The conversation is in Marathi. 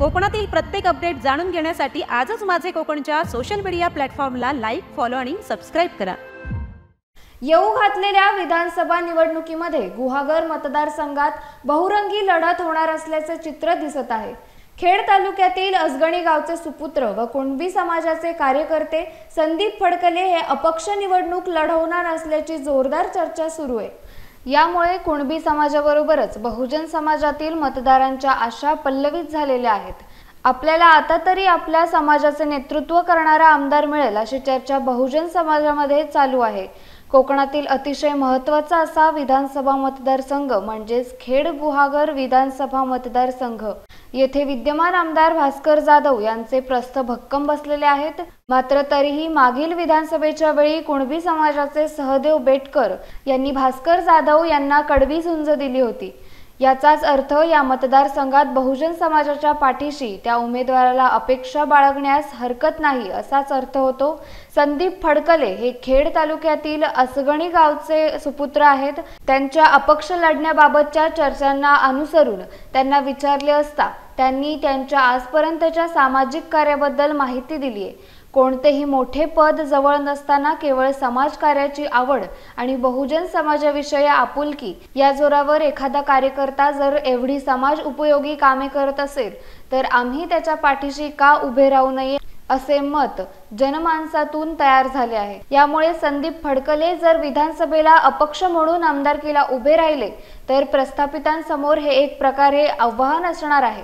कोकणातील प्रत्येक अपडेट जाणून घेण्यासाठी आजच माझे कोकणच्या सोशल मीडिया प्लॅटफॉर्मला लाईक, फॉलो आणि सबस्क्राइब करा। येऊ घातलेल्या विधानसभा निवडणुकीमध्ये गुहागर मतदारसंघात बहुरंगी लढत होणार असल्याचे चित्र दिसत आहे। खेड तालुक्यातील असगणी गावचे सुपुत्र व कुणबी समाजाचे कार्यकर्ते संदीप फडकले हे अपक्ष निवडणूक लढवणार असल्याची जोरदार चर्चा सुरू आहे। यामुळे कुणबी समाजाबरोबरच बहुजन समाजातील मतदारांच्या आशा पल्लवित झालेल्या आहेत। आपल्याला आता तरी आपल्या समाजाचे नेतृत्व करणारा आमदार मिळेल अशी चर्चा बहुजन समाजामध्ये चालू आहे। कोकणातील अतिशय महत्त्वाचा असा विधानसभा मतदारसंघ म्हणजेच खेड गुहागर विधानसभा मतदारसंघ येथे विद्यमान आमदार भास्कर जाधव यांचे प्रस्थ भक्कम बसलेले आहेत। मात्र तरीही मागील विधानसभेच्या वेळी कुणबी समाजाचे सहदेव बेटकर यांनी भास्कर जाधव यांना कडवी झुंज दिली होती। याचाच अर्थ या मतदारसंघात बहुजन समाजाच्या पाठीशी त्या उमेदवाराला अपेक्षा बाळगण्यास हरकत नाही असाच अर्थ होतो। संदीप फडकले हे खेड तालुक्यातील असगणी गावचे सुपुत्र आहेत। त्यांच्या अपक्ष लढण्याबाबतच्या चर्चांना अनुसरून त्यांना विचारले असता त्यांनी त्यांच्या आजपर्यंतच्या सामाजिक कार्याबद्दल माहिती दिली आहे। कोणतेही मोठे पद जवळ नसताना केवळ समाजकार्याची आवड आणि बहुजन समाजाविषयी आपुलकी या जोरावर एखादा कार्यकर्ता जर एवढी समाज उपयोगी कामे करत असेल तर आम्ही त्याच्या पाठीशी का उभे राहू नये असे मत जनमानसातून तयार झाले आहे। यामुळे संदीप फडकले जर विधानसभेला अपक्ष म्हणून आमदारकीला उभे राहिले तर प्रस्थापितांसमोर हे एक प्रकारे आव्हान असणार आहे।